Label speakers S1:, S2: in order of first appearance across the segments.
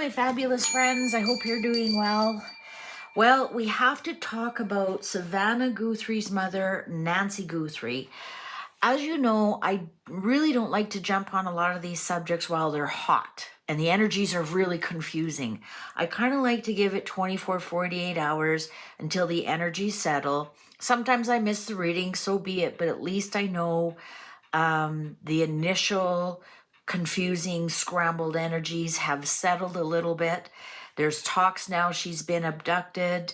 S1: my fabulous friends. I hope you're doing well. Well, we have to talk about Savannah Guthrie's mother, Nancy Guthrie. As you know, I really don't like to jump on a lot of these subjects while they're hot and the energies are really confusing. I kind of like to give it 24, 48 hours until the energies settle. Sometimes I miss the reading, so be it, but at least I know the initial confusing, scrambled energies have settled a little bit. There's talks now she's been abducted.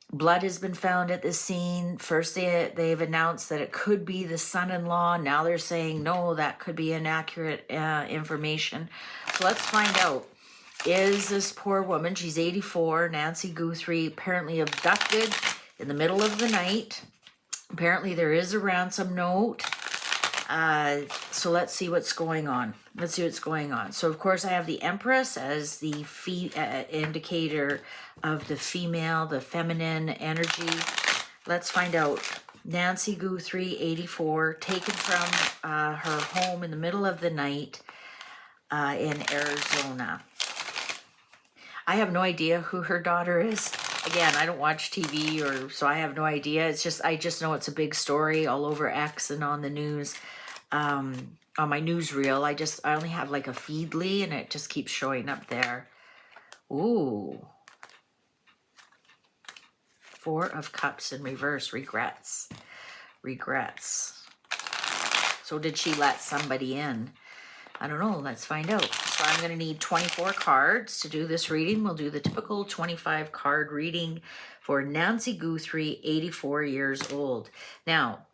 S1: Blood has been found at the scene. First, they've announced that it could be the son-in-law. Now they're saying, no, that could be inaccurate information. So let's find out. Is this poor woman, she's 84, Nancy Guthrie, apparently abducted in the middle of the night. Apparently there is a ransom note. So let's see what's going on. Let's see what's going on. So of course I have the Empress as the indicator of the female, the feminine energy. Let's find out. Nancy Guthrie, 84, taken from her home in the middle of the night in Arizona. I have no idea who her daughter is. Again, I don't watch TV, so I have no idea. I just know it's a big story all over X and on the news. On my newsreel, I only have like a Feedly, and it just keeps showing up there. Ooh. Four of Cups in reverse. Regrets. So did she let somebody in? I don't know. Let's find out. So I'm going to need 24 cards to do this reading. We'll do the typical 25 card reading for Nancy Guthrie, 84 years old. Now,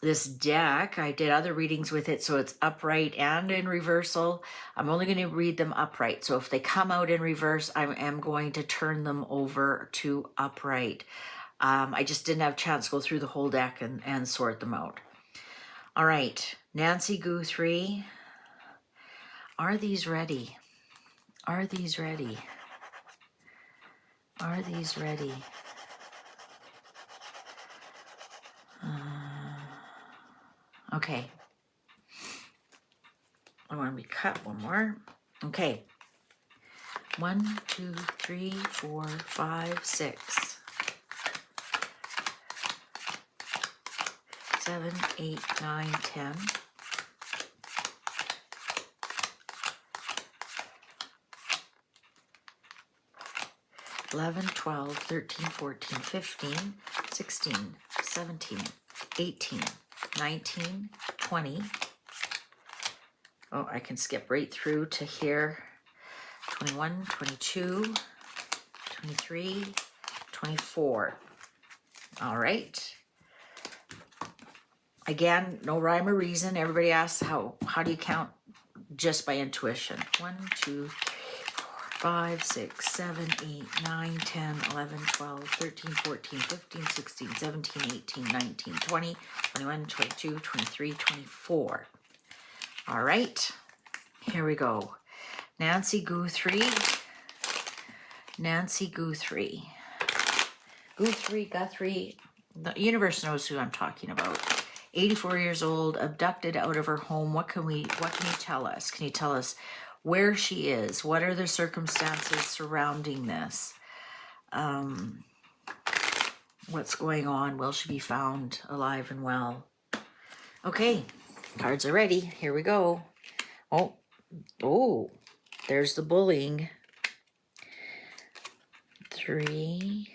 S1: this deck, I did other readings with it, so it's upright and in reversal. I'm only going to read them upright. So if they come out in reverse, I am going to turn them over to upright. I just didn't have a chance to go through the whole deck and sort them out. All right, Nancy Guthrie. Are these ready? Are these ready? Are these ready? Okay. I want to be cut one more. Okay. 1, 2, 3, 4, 5, 6, 7, 8, 9, 10. 11, 12, 13, 14, 15, 16, 17, 18, 19, 20. Oh, I can skip right through to here. 21, 22, 23, 24. All right. Again, no rhyme or reason. Everybody asks, how do you count? Just by intuition. 1, 2, 3, 5, 6, 7, 8, 9, 10, 11, 12, 13, 14, 15, 16, 17, 18, 19, 20, 21, 22, 23, 24. All right, here we go. Nancy Guthrie. Nancy Guthrie. Guthrie. The universe knows who I'm talking about. 84 years old, abducted out of her home. What can you tell us? Can you tell us where she is? What are the circumstances surrounding this? What's going on? Will she be found alive and well? Okay, cards are ready. Here we go. Oh, there's the bullying. 3.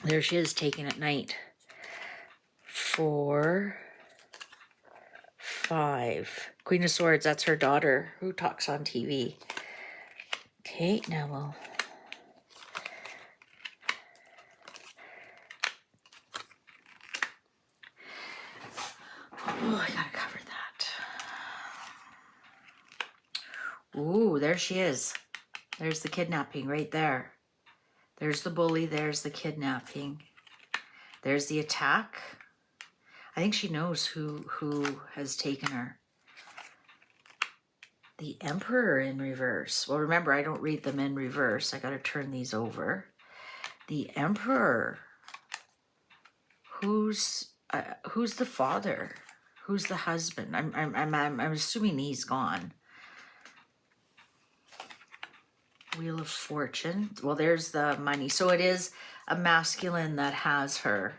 S1: There she is, taken at night. 4, 5. Queen of Swords, that's her daughter who talks on TV. Okay, now we'll... Oh, I gotta cover that. Ooh, there she is. There's the kidnapping right there. There's the bully, there's the kidnapping. There's the attack. I think she knows who has taken her. The Emperor in reverse. Well, remember, I don't read them in reverse. I got to turn these over. The Emperor. Who's the father? Who's the husband? I'm assuming he's gone. Wheel of Fortune. Well, there's the money. So it is a masculine that has her.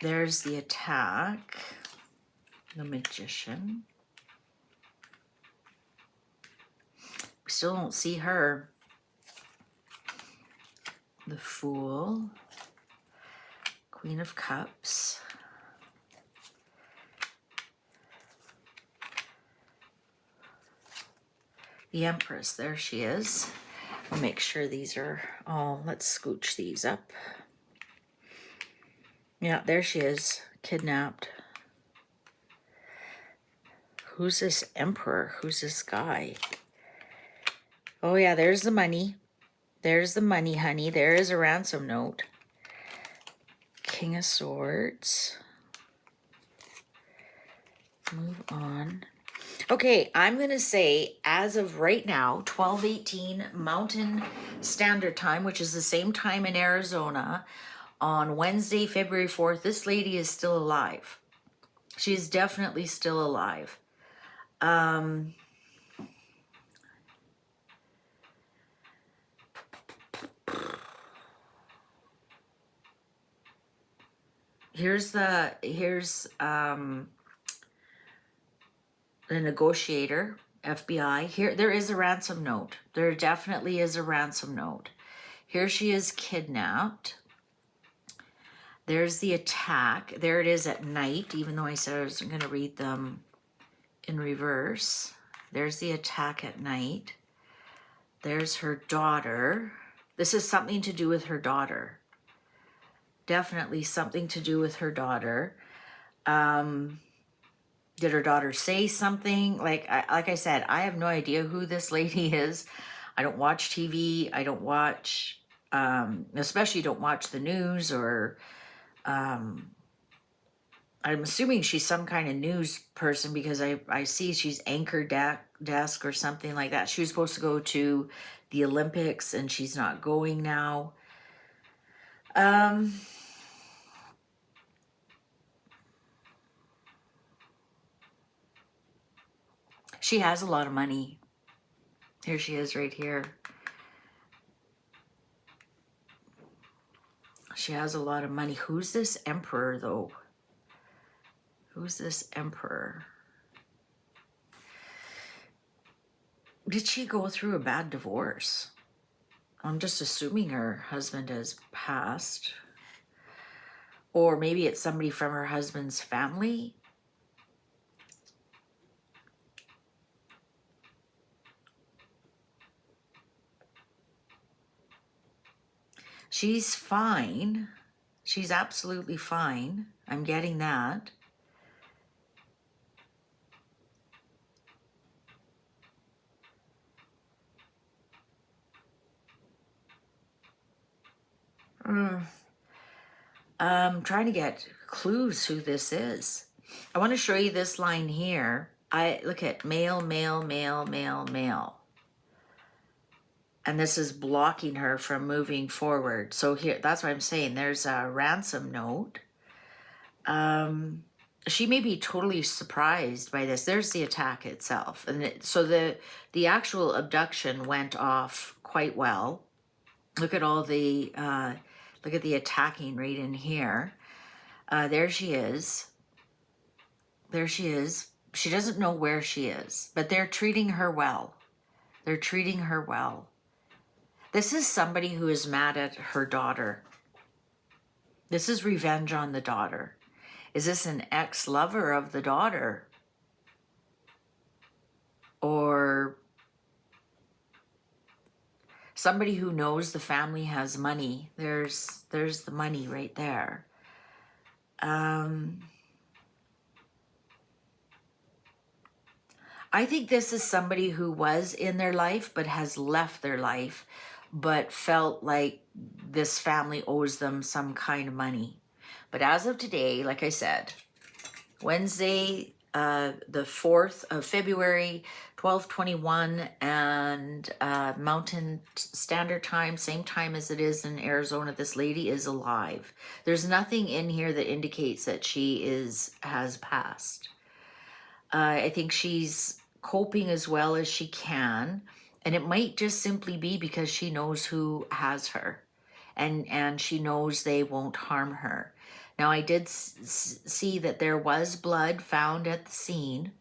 S1: There's the attack. The Magician. We still don't see her. The Fool. Queen of Cups. The Empress, there she is. I'll make sure these are all, let's scooch these up. Yeah, there she is, kidnapped. Who's this Emperor? Who's this guy? Oh yeah, there's the money. There's the money, honey. There is a ransom note. King of Swords. Move on. Okay, I'm going to say as of right now, 12:18 Mountain Standard Time, which is the same time in Arizona, on Wednesday, February 4th, this lady is still alive. She's definitely still alive. Here's the negotiator, FBI. Here, there is a ransom note. There definitely is a ransom note. Here she is kidnapped. There's the attack. There it is at night, even though I said I was going to read them in reverse. There's the attack at night. There's her daughter. This is something to do with her daughter. Definitely something to do with her daughter. Did her daughter say something? Like I said, I have no idea who this lady is. I don't watch TV. I don't watch, especially don't watch the news or, I'm assuming she's some kind of news person because I see she's anchor desk or something like that. She was supposed to go to the Olympics and she's not going now. She has a lot of money. Here she is right here. She has a lot of money. Who's this Emperor though? Who's this Emperor? Did she go through a bad divorce? I'm just assuming her husband has passed. Or maybe it's somebody from her husband's family. She's fine. She's absolutely fine. I'm getting that. I'm trying to get clues who this is. I want to show you this line here. I look at male, male, male, male, male. And this is blocking her from moving forward. So here, that's what I'm saying. There's a ransom note. She may be totally surprised by this. There's the attack itself. And so the actual abduction went off quite well. Look at all the, look at the attacking right in here. There she is. There she is. She doesn't know where she is, but they're treating her well. They're treating her well. This is somebody who is mad at her daughter. This is revenge on the daughter. Is this an ex-lover of the daughter? Or somebody who knows the family has money? There's the money right there. I think this is somebody who was in their life but has left their life, but felt like this family owes them some kind of money. But as of today, like I said, Wednesday, the 4th of February, 12:21, and Mountain Standard Time, same time as it is in Arizona, this lady is alive. There's nothing in here that indicates that she has passed. I think she's coping as well as she can. And it might just simply be because she knows who has her, and she knows they won't harm her. Now, I did see that there was blood found at the scene.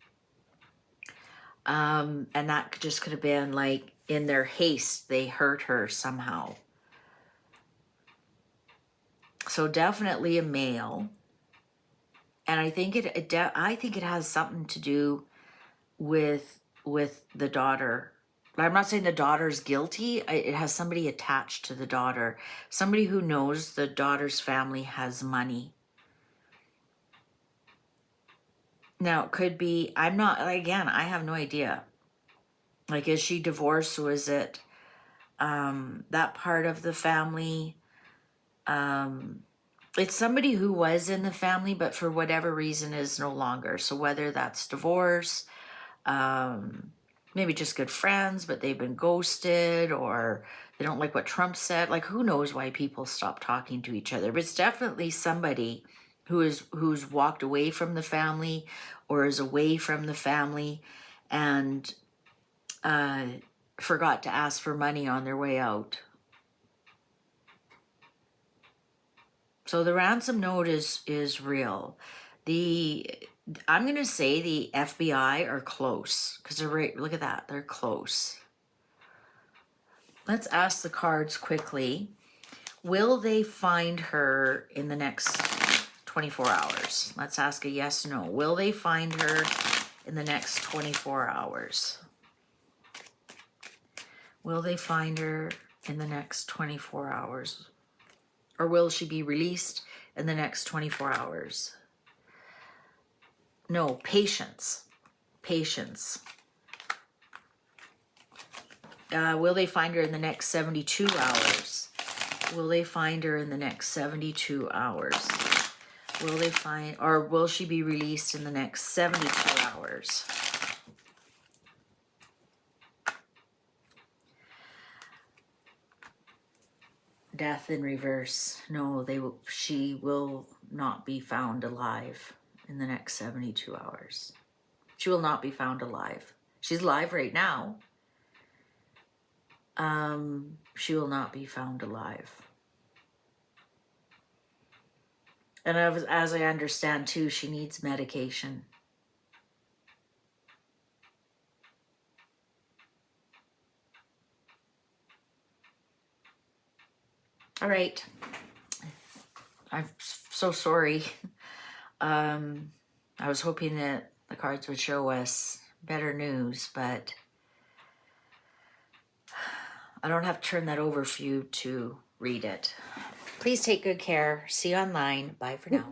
S1: And that just could have been like in their haste, they hurt her somehow. So definitely a male. And I think I think it has something to do with the daughter. I'm not saying the daughter's guilty. It has somebody attached to the daughter. Somebody who knows the daughter's family has money. Now, it could be, I'm not, again, I have no idea. Like, is she divorced? Or is it that part of the family? It's somebody who was in the family, but for whatever reason is no longer. So whether that's divorce, maybe just good friends, but they've been ghosted, or they don't like what Trump said. Like, who knows why people stop talking to each other? But it's definitely somebody who's walked away from the family or is away from the family and forgot to ask for money on their way out. So the ransom note is real. I'm going to say the FBI are close because they're right. Look at that. They're close. Let's ask the cards quickly. Will they find her in the next 24 hours? Let's ask a yes, no. Will they find her in the next 24 hours? Will they find her in the next 24 hours? Or will she be released in the next 24 hours? No, patience. Patience. Will they find her in the next 72 hours? Will they find her in the next 72 hours? Will they find, or will she be released in the next 72 hours? Death in reverse. No, she will not be found alive in the next 72 hours. She will not be found alive. She's alive right now. She will not be found alive. And as I understand too, she needs medication. All right. I'm so sorry. I was hoping that the cards would show us better news, but I don't have to turn that over for you to read it. Please take good care. See you online. Bye for now.